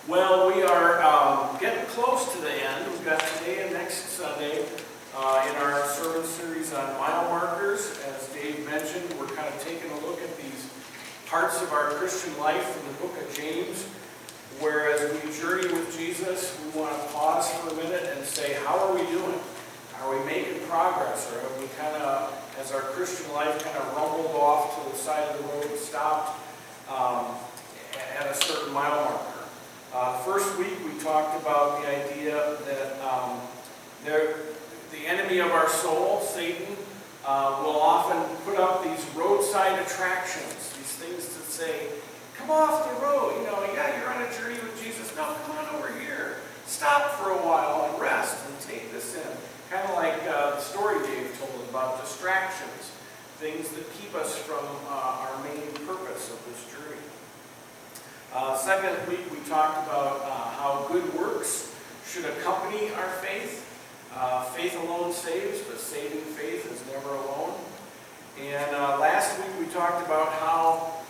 Well, we are getting close to the end. We've got today and next Sunday in our sermon series on mile markers. As Dave mentioned, we're kind of taking a look at these parts of our Christian life from the book of James, where as we journey with Jesus, we want to pause for a minute and say, how are we doing? Are we making progress? Or have we kind of, as our Christian life kind of rumbled off to the side of the road and stopped at a certain mile marker? First week we talked about the idea that the enemy of our soul, Satan, will often put up these roadside attractions, these things that say, come off the road, yeah, you're on a journey with Jesus. No, come on over here. Stop for a while and rest and take this in. Kind of like the story Dave told about distractions, things that keep us from our main purpose of this journey. Second week we talked about how good works should accompany our faith. Faith alone saves, but saving faith is never alone. And last week we talked about how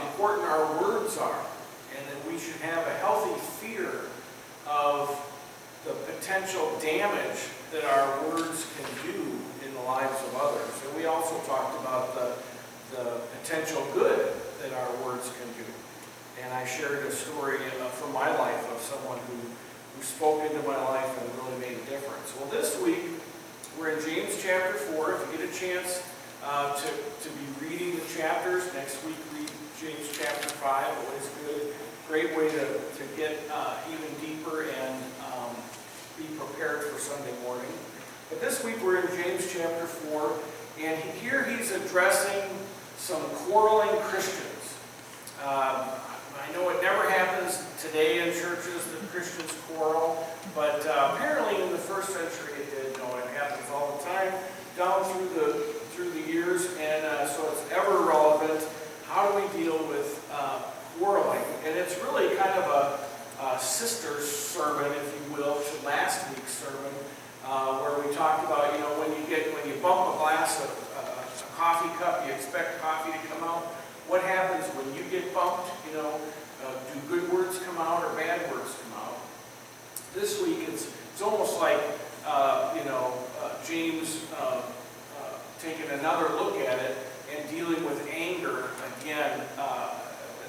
important our words are, and that we should have a healthy fear of the potential damage that our words can do in the lives of others. And we also talked about the potential good that our words can do. And I shared a story from my life of someone who spoke into my life and really made a difference. Well, this week, we're in James chapter 4. If you get a chance to be reading the chapters, next week read James chapter 5. Always good. Great way to get even deeper and be prepared for Sunday morning. But this week, we're in James chapter 4. And here he's addressing some quarreling Christians. I know it never happens today in churches that Christians quarrel, but apparently in the first century it did. It happens all the time down through the years, and so it's ever relevant. How do we deal with quarreling? And it's really kind of a sister sermon, if you will, to last week's sermon, where we talked about when you bump a glass of a coffee cup, you expect coffee to come out. What happens when you get bumped? Do good words come out or bad words come out? This week it's almost like James taking another look at it and dealing with anger again,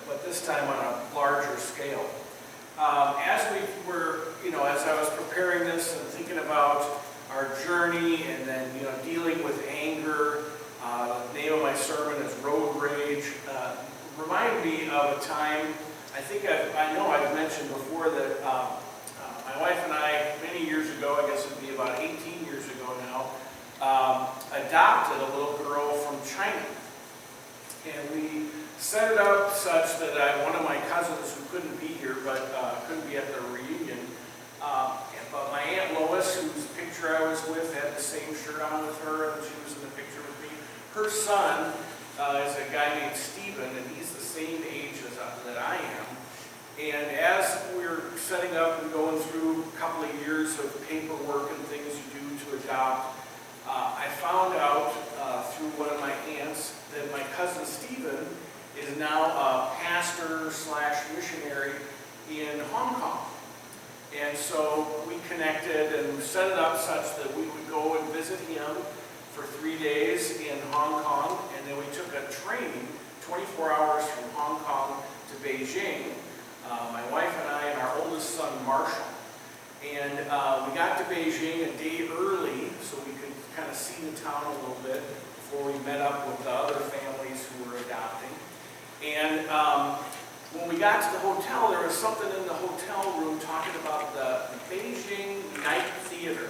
but this time on a larger scale. As I was preparing this and thinking about our journey and then dealing with anger. The name of my sermon is Road Rage. Remind me of a time, I know I've mentioned before that my wife and I, many years ago, I guess it would be about 18 years ago now, adopted a little girl from China. And we set it up such that one of my cousins who couldn't be here, but couldn't be at the reunion, but my Aunt Lois, whose picture I was with, had the same shirt on with her, and she was in the picture with me. Her son is a guy named Stephen, and he's the same age that I am. And as we're setting up and going through a couple of years of paperwork and things you do to adopt, I found out through one of my aunts that my cousin Stephen is now a pastor/missionary in Hong Kong. And so we connected and set it up such that we would go and visit him for 3 days in Hong Kong, and then we took a train 24 hours from Hong Kong to Beijing, my wife and I and our oldest son Marshall. And we got to Beijing a day early so we could kind of see the town a little bit before we met up with the other families who were adopting. And when we got to the hotel, there was something in the hotel room talking about the Beijing Night Theater.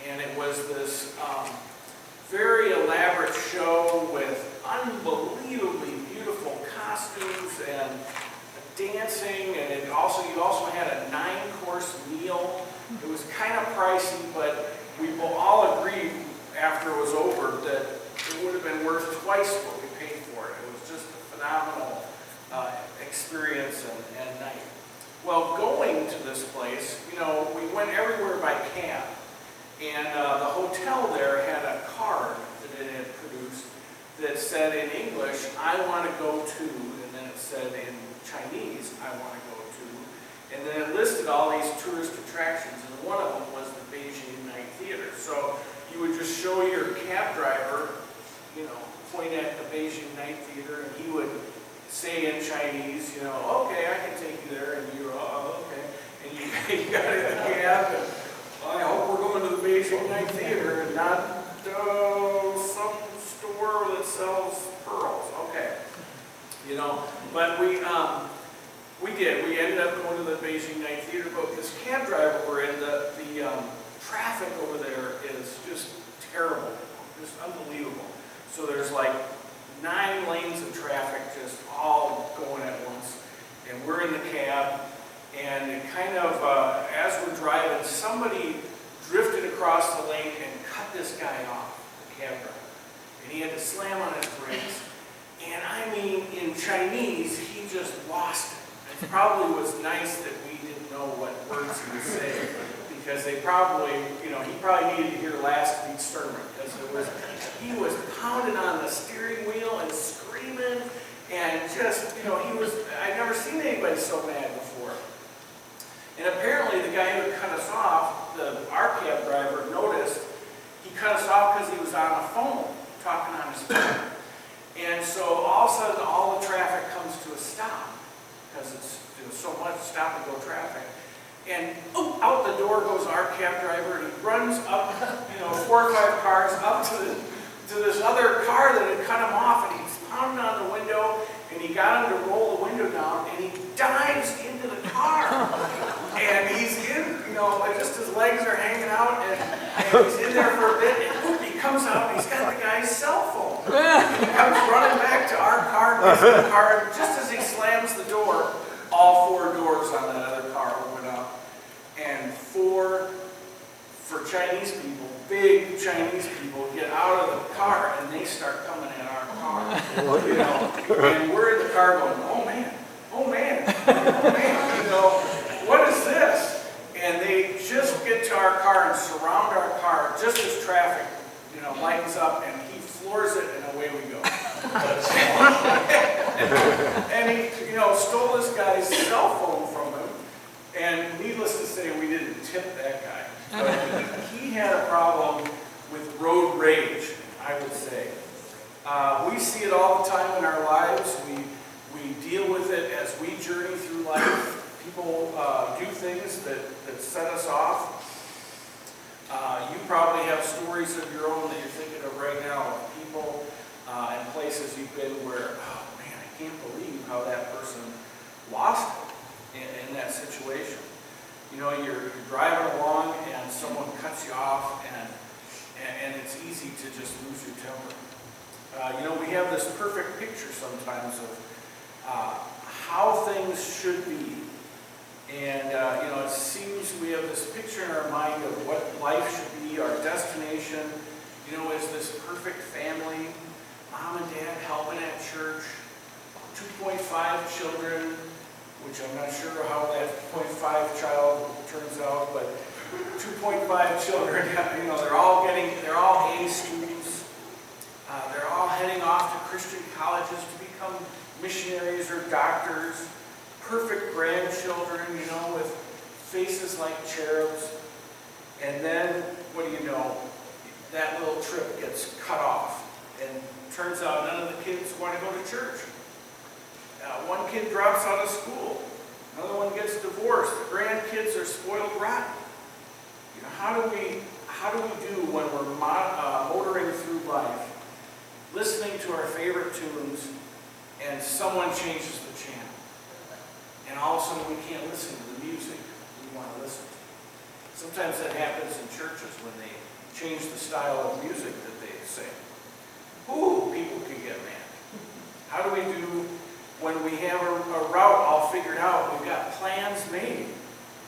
And it was this very elaborate show with unbelievably beautiful costumes and dancing, and you also had a 9-course meal. It was kind of pricey, but we all agreed after it was over that it would have been worth twice what we paid for it. It was just a phenomenal experience and night. Well, going to this place, we went everywhere by cab. And the hotel there had a card that it had produced that said in English, I want to go to, and then it said in Chinese, I want to go to. And then it listed all these tourist attractions, and one of them was the Beijing Night Theater. So you would just show your cab driver, you know, point at the Beijing Night Theater, and he would say in Chinese, you know, okay, I can take you there, and you go, oh, okay. And you got in the cab, and well, I hope we're going to the Beijing Night Theater and not some store that sells pearls. Okay. You know, but we did. We ended up going to the Beijing Night Theater, but this cab driver we're in, the traffic over there is just terrible, just unbelievable. So there's like 9 lanes of traffic just all going at once, and we're in the cab, and it kind of, as we're driving, somebody drifted across the lane and cut this guy off, the cab driver, and he had to slam on his brakes, and I mean, in Chinese, he just lost it. It probably was nice that we didn't know what words he was saying, because they probably, you know, he probably needed to hear last week's sermon, because he was pounding on the steering wheel and screaming, and just, you know, I'd never seen anybody so mad before. And apparently the guy who cut us off, our cab driver, noticed he cut us off because he was on the phone, talking on his phone. And so all of a sudden, all the traffic comes to a stop, because it's so much stop-and-go traffic. And out the door goes our cab driver, and he runs up, you know, 4 or 5 cars up to this other car that had cut him off, and he's pounding on the window, and he got him to roll the window down, and he dives into the car. And he's in, you know, just his legs are hanging out, and he's in there for a bit, and he comes out, and he's got the guy's cell phone. He comes running back to our car, gets in the car, and just as he slams the door, all 4 doors on that other car open up. And for Chinese people, big Chinese people, get out of the car, and they start coming at our car. You know, and we're in the car going, oh man, oh man, oh man, you know, what is this? And they just get to our car and surround our car just as traffic, you know, lightens up, and he floors it, and away we go. And he, you know, stole this guy's cell phone from him, and needless to say, we didn't tip that guy. But he had a problem with road rage, I would say. We see it all the time in our lives. We deal with it as we journey through life. People do things that set us off. You probably have stories of your own that you're thinking of right now, of people and places you've been where, oh man, I can't believe how that person lost it in that situation. You know, you're driving along and someone cuts you off, and it's easy to just lose your temper. You know, we have this perfect picture sometimes of how things should be. And, you know, it seems we have this picture in our mind of what life should be, our destination, you know, is this perfect family, mom and dad helping at church, 2.5 children, which I'm not sure how that 0.5 child turns out, but 2.5 children, you know, they're all A students. They're all heading off to Christian colleges to become missionaries or doctors. Perfect grandchildren, you know, with faces like cherubs. And then, what do you know? That little trip gets cut off. And turns out none of the kids want to go to church. One kid drops out of school. Another one gets divorced. The grandkids are spoiled rotten. You know, how do we do when we're motoring through life, listening to our favorite tunes, and someone changes the channel? And all of a sudden we can't listen to the music we want to listen to. Sometimes that happens in churches when they change the style of music that they sing. Ooh, people can get mad. How do we do when we have a route all figured out, we've got plans made,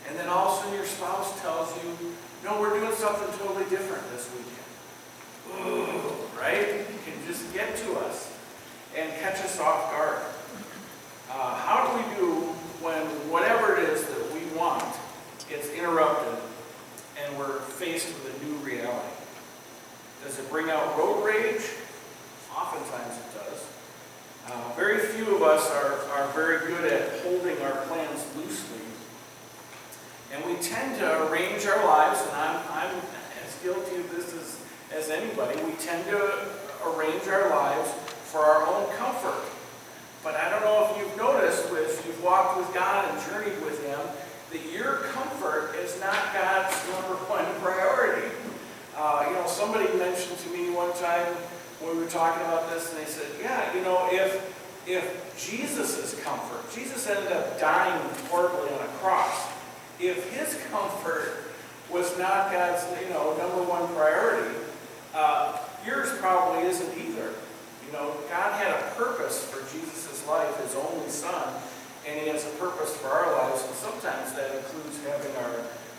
and then all of a sudden your spouse tells you, no, we're doing something totally different this weekend. Ooh, right? It can just get to us and catch us off guard. How do we do when whatever it is that we want gets interrupted and we're faced with a new reality? Does it bring out road rage? Oftentimes it does. Very few of us are very good at holding our plans loosely we tend to arrange our lives, and I'm as guilty of this as anybody, we tend to arrange our lives for our own comfort. But I don't know if you've noticed, if you've walked with God and journeyed with Him, that your comfort is not God's number one priority. Somebody mentioned to me one time when we were talking about this, and they said, yeah, if Jesus' comfort, Jesus ended up dying horribly on a cross. If His comfort was not God's, number one priority, yours probably isn't either. God had a purpose for Jesus' life, His only Son, and He has a purpose for our lives, and sometimes that includes having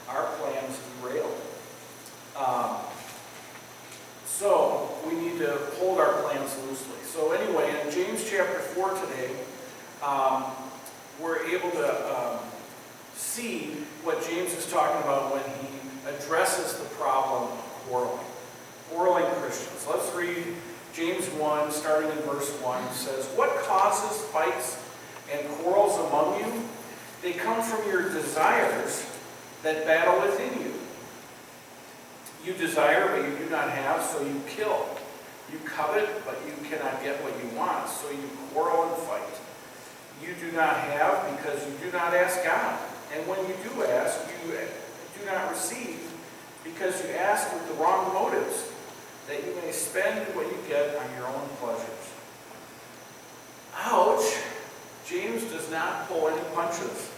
our plans derailed. So we need to hold our plans loosely. So anyway, in James chapter 4 today, we're able to see what James is talking about when he addresses the problem of quarreling Christians. Let's read James 1, starting in verse 1. It says, "What causes fights and quarrels among you? They come from your desires that battle within you. You desire, but you do not have, so you kill. You covet, but you cannot get what you want, so you quarrel and fight. You do not have because you do not ask God. And when you do ask, you do not receive because you ask with the wrong motives, that you may spend what you get on your own pleasures." Ouch! James does not pull any punches.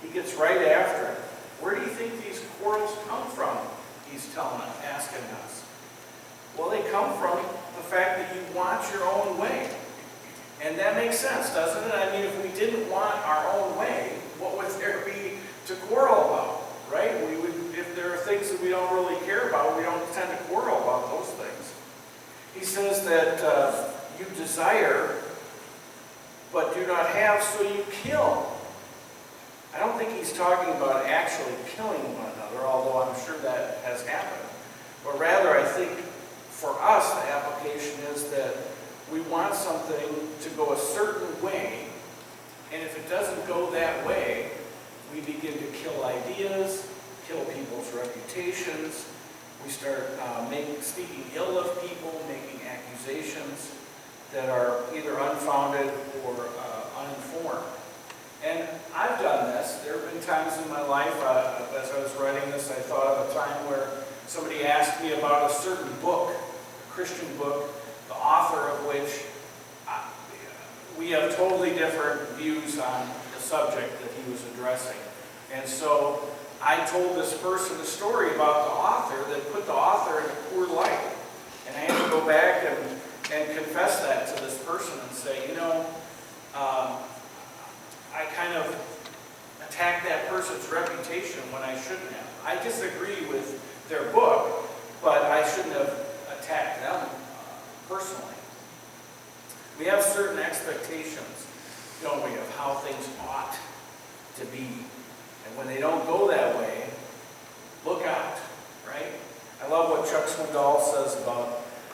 He gets right after it. Where do you think these quarrels come from? He's asking us. Well, they come from the fact that you want your own way. And that makes sense, doesn't it? I mean, if we didn't want our own way, what would there be to quarrel about, right? If there are things that we don't really care about, we don't tend to quarrel about those things. He says that you desire, but do not have, so you kill. I don't think he's talking about actually killing one another, although I'm sure that has happened. But rather, I think for us, the application is that we want something to go a certain way, and if it doesn't go that way, we begin to kill ideas, kill people's reputations. We start speaking ill of people, making accusations that are either unfounded or uninformed. And I've done this. There have been times in my life, as I was writing this, I thought of a time where somebody asked me about a certain book, a Christian book, the author of which we have totally different views on the subject that he was addressing. And so I told this person a story about the author that put the author in a poor light. And I had to go back and confess that to this person and say, I kind of attacked that person's reputation when I shouldn't have. I disagree with their book, but I shouldn't have attacked them personally. We have certain expectations, don't we, of how things ought to be. And when they don't go that way, look out, right? I love what Chuck Swindoll says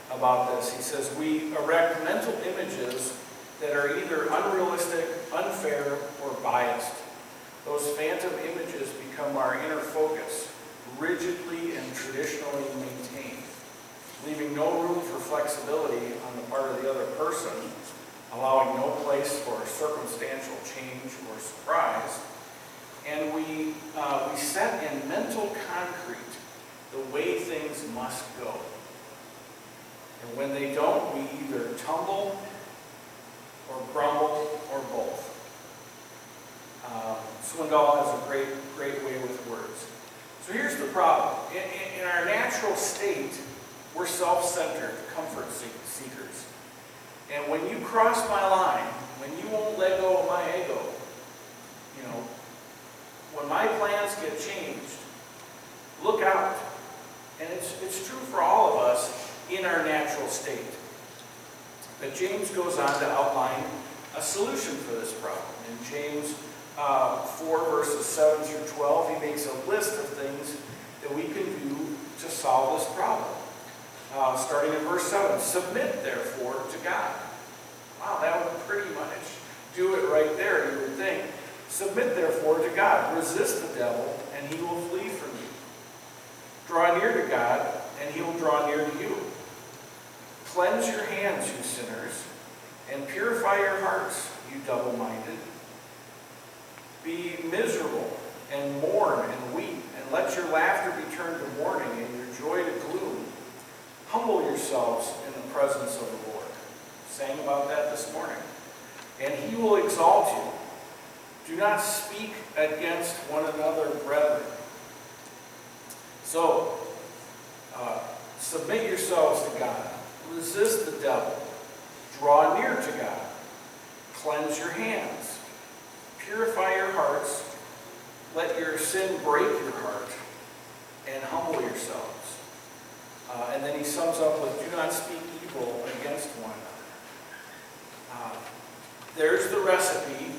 about this. He says, we erect mental images that are either unrealistic, unfair, or biased. Those phantom images become our inner focus, rigidly and traditionally maintained, leaving no room for flexibility on the part of the other person, allowing no place for circumstantial change or surprise. And we set in mental concrete the way things must go. And when they don't, we either tumble or grumble or both. Swindoll has a great way with words. So here's the problem. In our natural state, we're self-centered, comfort seekers. And when you cross my line, when you won't let go of my ego, when my plans get changed, look out. And it's true for all of us in our natural state. But James goes on to outline a solution for this problem. In James 4, verses 7 through 12, he makes a list of things that we can do to solve this problem. Starting in verse 7, submit therefore to God. Wow, that would pretty much do it right there, you would think. Submit therefore to God. Resist the devil, and and he will flee from you. Draw near to God, and he will draw near to you. Cleanse your hands, you sinners, and purify your hearts, you double-minded. Be miserable, and mourn, and weep, and let your laughter be turned to mourning, and your joy to gloom. Humble yourselves in the presence of the Lord. Sang about that this morning. And he will exalt you. Do not speak against one another, brethren. So, submit yourselves to God. Resist the devil. Draw near to God. Cleanse your hands. Purify your hearts. Let your sin break your heart. And humble yourselves. And then he sums up with, do not speak evil against one another. There's the recipe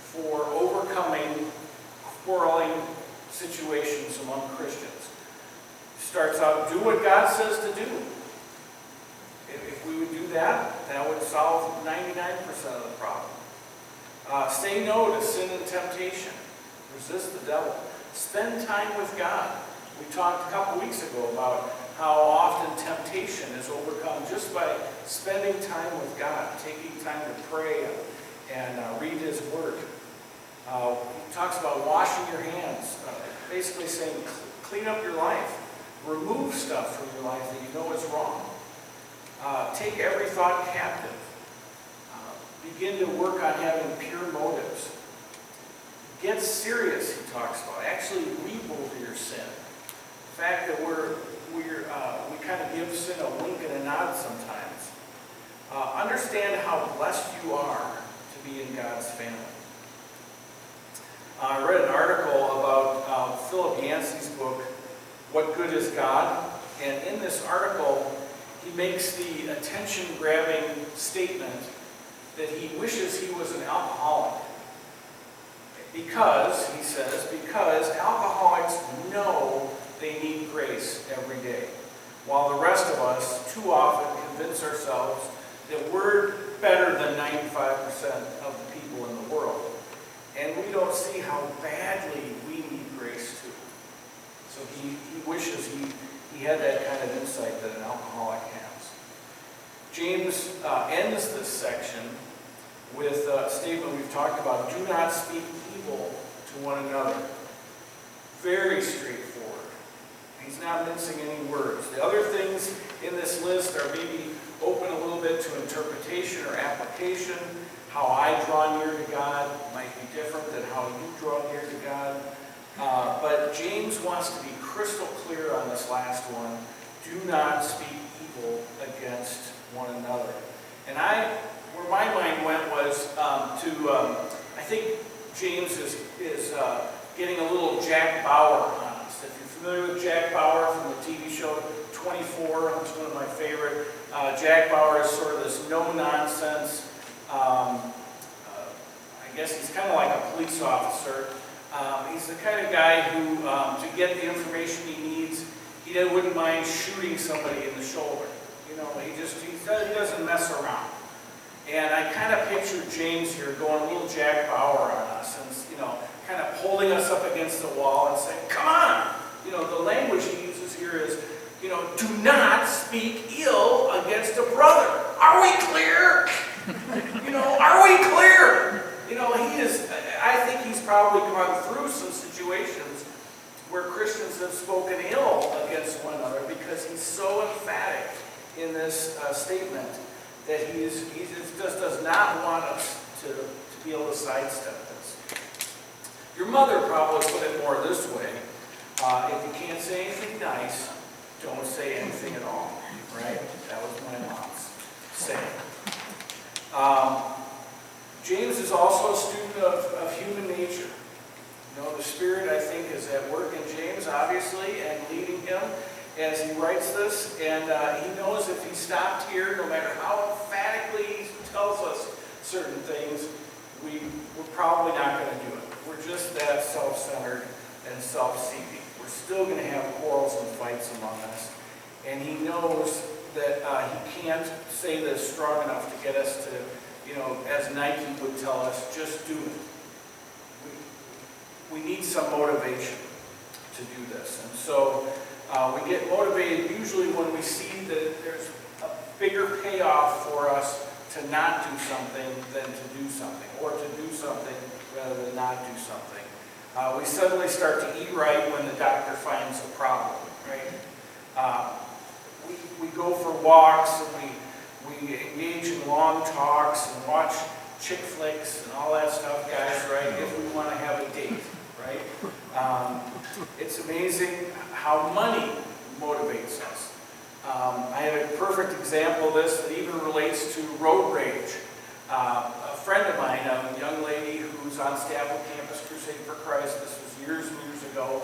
for overcoming quarreling situations among Christians. Starts out, do what God says to do. If we would do that, that would solve 99% of the problem. Say no to sin and temptation. Resist the devil. Spend time with God. We talked a couple weeks ago about how often temptation is overcome just by spending time with God, taking time to pray and read his word. He talks about washing your hands, basically saying clean up your life. Remove stuff from your life that you know is wrong. Take every thought captive. Begin to work on having pure motives. Get serious, he talks about. Actually weep over your sin. The fact that we kind of give sin a wink and a nod sometimes. Understand how blessed you are to be in God's family. I read an article about Philip Yancey's book, What Good is God? And in this article, he makes the attention-grabbing statement that he wishes he was an alcoholic. Because, he says, because alcoholics know they need grace every day, while the rest of us too often convince ourselves that we're better than 95% of the people in the world. And we don't see how badly we need grace too. So he wishes he had that kind of insight that an alcoholic has. James ends this section with a statement we've talked about, do not speak evil to one another. Very straightforward. He's not mincing any words. The other things in this list are maybe open a little bit to interpretation or application. How I draw near to God might be different than how you draw near to God. But James wants to be crystal clear on this last one. Do not speak evil against one another. And where my mind went was I think James is getting a little Jack Bauer on us. If you're familiar with Jack Bauer from the TV show 24, it's one of my favorite. Jack Bauer is sort of this no-nonsense, I guess he's kind of like a police officer. He's the kind of guy who, to get the information he needs, he wouldn't mind shooting somebody in the shoulder. You know, he doesn't mess around. And I kind of picture James here going a little Jack Bauer on us, and kind of holding us up against the wall and saying, "Come on!" The language he uses here is, do not speak ill against a brother. Are we clear? Are we clear? I think he's probably gone through some situations where Christians have spoken ill against one another because he's so emphatic in this statement that he just does not want us to be able to sidestep this. Your mother probably put it more this way. If you can't say anything nice, don't say anything at all. Right? That was my mom's saying. James is also a student of human nature. The Spirit, I think, is at work in James, obviously, and leading him as he writes this. And he knows if he stopped here, no matter how emphatically he tells us certain things, we're probably not going to do it. We're just that self-centered and self-seeking. We're still going to have quarrels and fights among us. And he knows that he can't say this strong enough to get us to, as Nike would tell us, just do it. We need some motivation. to do this. And so we get motivated usually when we see that there's a bigger payoff for us to not do something than to do something, or to do something rather than not do something. We suddenly start to eat right when the doctor finds a problem, right? We go for walks, and we engage in long talks and watch chick flicks and all that stuff, guys, right? If we want to have a date, right? It's amazing how money motivates us. I have a perfect example of this that even relates to road rage. A friend of mine, a young lady who's on staff with Campus Crusade for Christ, this was years and years ago,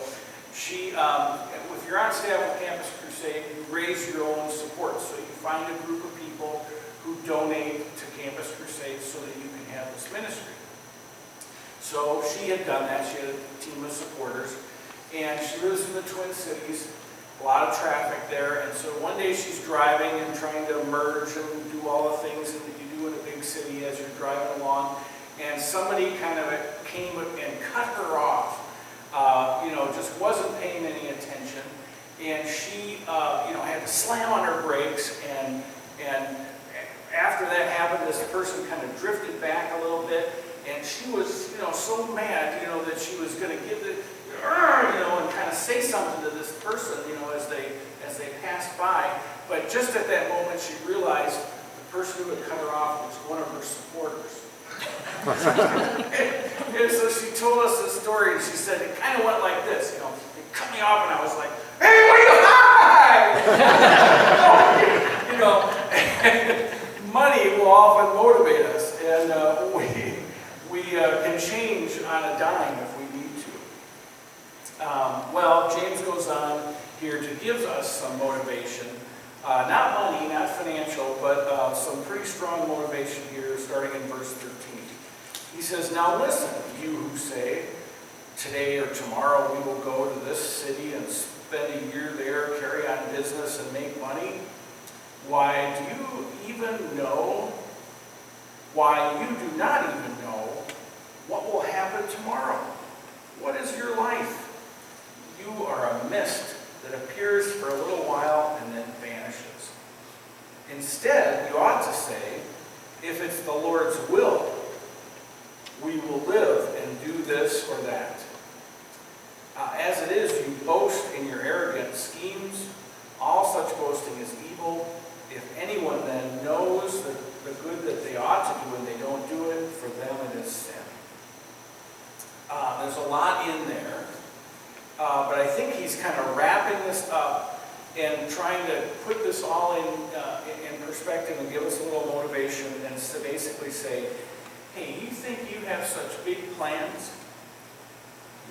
she, if you're on staff with Campus Crusade, you raise your own support. So you find a group of people who donate to Campus Crusade so that you can have this ministry. So she had done that. She had a team of supporters. And she lives in the Twin Cities, a lot of traffic there. And so one day she's driving and trying to merge and do all the things that you do in a big city as you're driving along. And somebody kind of came and cut her off. Just wasn't paying any attention. And she, had to slam on her brakes. And after that happened, this person kind of drifted back a little bit. And she was, so mad, that she was going to give the, and kind of say something to this person, as they passed by. But just at that moment, she realized the person who had cut her off was one of her supporters. And so she told us this story, and she said, it kind of went like this, it cut me off, and I was like, hey, what are you, hi! Money will often motivate us, and we can change on a dime if we need to. James goes on here to give us some motivation. Not money, not financial, but some pretty strong motivation here, starting in verse 13. He says, now listen, you who say, today or tomorrow we will go to this city and spend a year there, carry on business and make money. Why, do you even know? Why, you do not even know what will happen tomorrow. What is your life? You are a mist that appears for a little while and then vanishes. Instead, you ought to say, if it's the Lord's will, we will live and do this or that. As it is, you boast in your arrogant schemes. All such boasting is evil. If anyone then knows the good that they ought to do and they don't do it, for them it is sin. There's a lot in there, but I think he's kind of wrapping this up and trying to put this all in perspective and give us a little motivation and to basically say, hey, you think you have such big plans?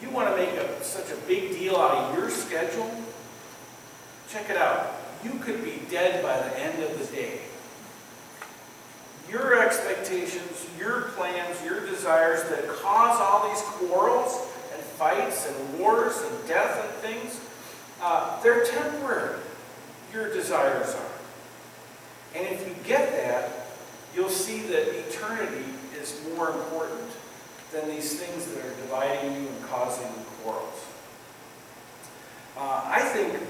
You want to make such a big deal out of your schedule? Check it out. You could be dead by the end of the day. Your expectations, your plans, your desires that cause all these quarrels and fights and wars and death and things, they're temporary. Your desires are. And if you get that, you'll see that eternity is more important than these things that are dividing you and causing you quarrels. I think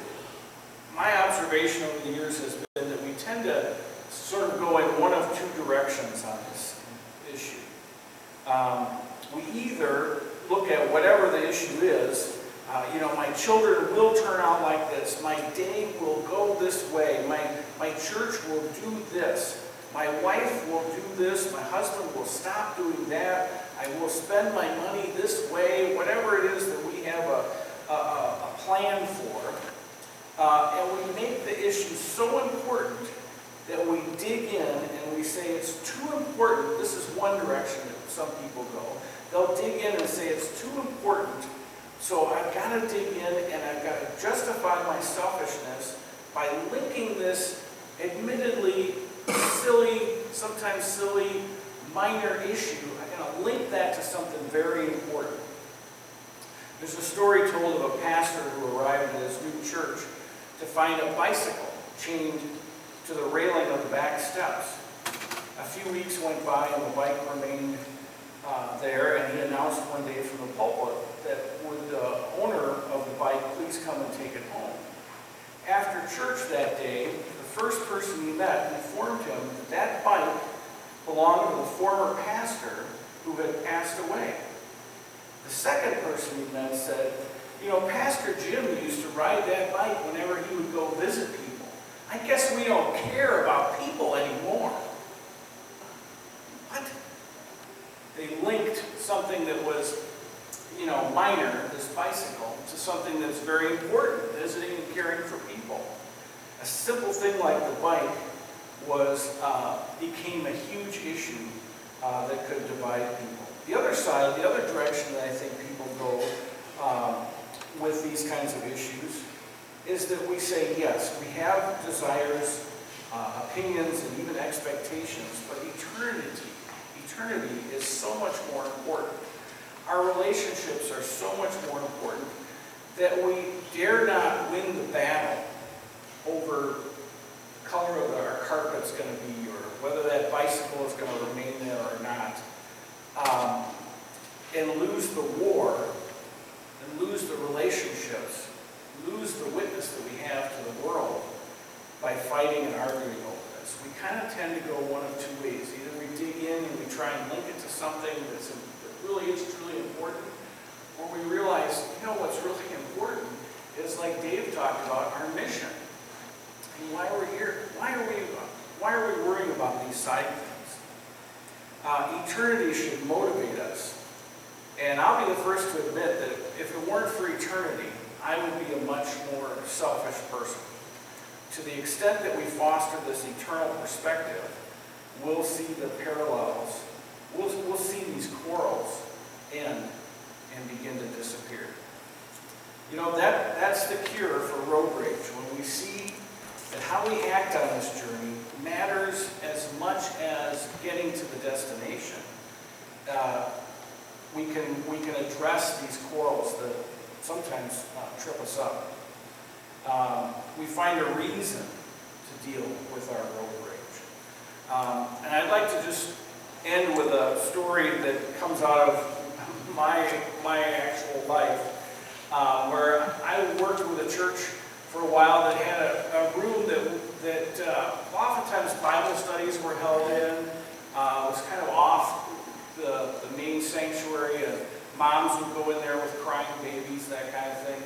my observation over the years has been that we tend to sort of go in one of two directions on this issue. We either look at whatever the issue is, my children will turn out like this, my day will go this way, my church will do this, my wife will do this, my husband will stop doing that, I will spend my money this way, whatever it is that we have a plan for. And we make the issue so important that we dig in and we say it's too important. This is one direction that some people go. They'll dig in and say it's too important, so I've got to dig in and I've got to justify my selfishness by linking this admittedly sometimes silly, minor issue. I'm going to link that to something very important. There's a story told of a pastor who arrived at his new church to find a bicycle chained to the railing of the back steps. A few weeks went by and the bike remained there, and he announced one day from the pulpit that would the owner of the bike After church that day, the first person he met informed him that that bike belonged to the former pastor who had passed away. The second person he met said, you know, Pastor Jim used to ride that bike whenever he would go visit people. I guess we don't care about people anymore. What? They linked something that was, you know, minor, this bicycle, to something that's very important, visiting and caring for people. A simple thing like the bike became a huge issue that could divide people. The other side, the other direction that I think people go with these kinds of issues is that we say, yes, we have desires, opinions, and even expectations, but eternity is so much more important. Our relationships are so much more important that we dare not win the battle over the color of our carpet's going to be, or whether that bicycle is going to remain there or not, and lose the war, and lose the relationships, lose the witness that we have to the world by fighting and arguing over this. We kind of tend to go one of two ways. Either we dig in and we try and link it to something that really is truly important, or we realize, you know, what's really important is, like Dave talked about, our mission and why we're here. Why are we worrying about these side things? Eternity should motivate us. And I'll be the first to admit that if it weren't for eternity, I would be a much more selfish person. To the extent that we foster this eternal perspective, we'll see the parallels, we'll see these quarrels end and begin to disappear. You know, that's the cure for road rage. When we see that how we act on this journey matters as much as getting to the destination, we can address these quarrels that sometimes trip us up. We find a reason to deal with our road rage. And I'd like to just end with a story that comes out of my actual life, where I worked with a church for a while that had a room that oftentimes Bible studies were held in. It was kind of off the main sanctuary, and moms would go in there with crying babies, that kind of thing.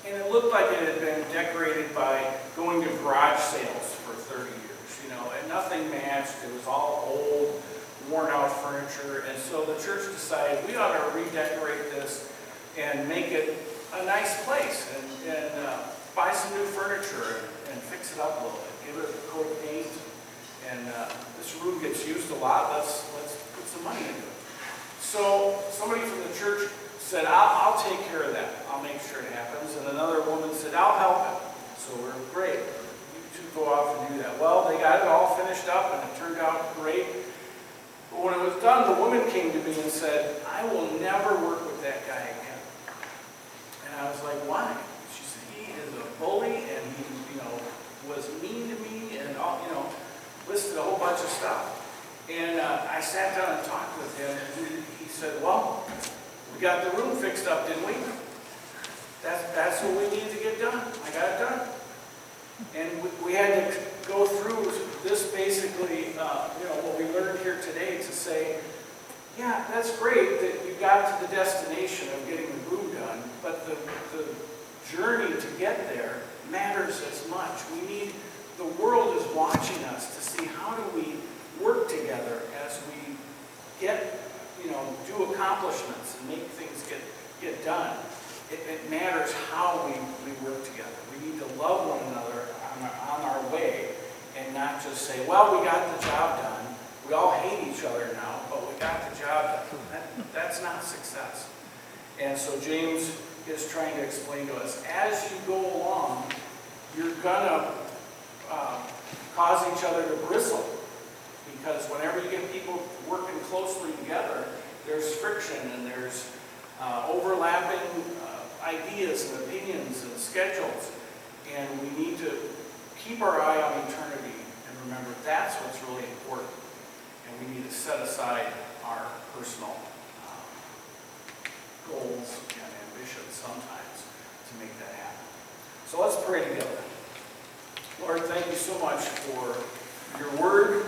And it looked like it had been decorated by going to garage sales for 30 years, you know, and nothing matched. It was all old, worn out furniture. And so the church decided we ought to redecorate this and make it a nice place, and buy some new furniture and fix it up a little bit, give it a coat of paint. And this room gets used a lot. Let's put some money into it. So somebody from the church said, I'll take care of that. I'll make sure it happens. And another woman said, I'll help it. So we're great. You two go off and do that. Well, they got it all finished up, and it turned out great. But when it was done, the woman came to me and said, I will never work with that guy again. And I was like, why? She said, he is a bully, and he, was mean to me, and all, listed a whole bunch of stuff. And I sat down and talked with him, and he said, well, we got the room fixed up, didn't we? That's what we needed to get done. I got it done. And we had to go through this basically, what we learned here today, to say, yeah, that's great that you got to the destination of getting the room done, but the journey to get there matters as much. The world is watching us to see how do we work together as we get, do accomplishments and make things get done. It matters how we work together. We need to love one another on our way, and not just say, well, we got the job done. We all hate each other now, but we got the job done. That's not success. And so James is trying to explain to us, as you go along, you're going to cause each other to bristle. Because whenever you get people working closely together, there's friction and there's overlapping ideas and opinions and schedules. And we need to keep our eye on eternity and remember that's what's really important. And we need to set aside our personal goals and ambitions sometimes to make that happen. So let's pray together. Lord, thank you so much for your word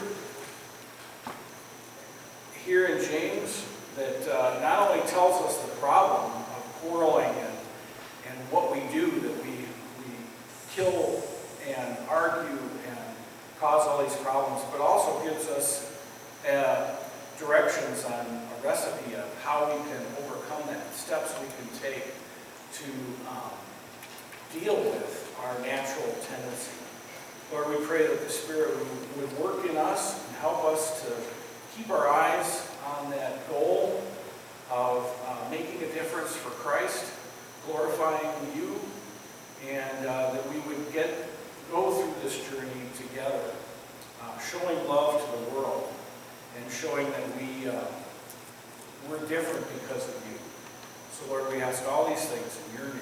here in James that not only tells us the problem of quarreling and what we do, that we kill and argue and cause all these problems, but also gives us directions on a recipe of how we can overcome that, steps we can take to deal with our natural tendency. Lord, we pray that the Spirit would work in us and help us to keep our eyes on that goal of making a difference for Christ, glorifying you, and that we would go through this journey together, showing love to the world and showing that we're different because of you. So Lord, we ask all these things in your name.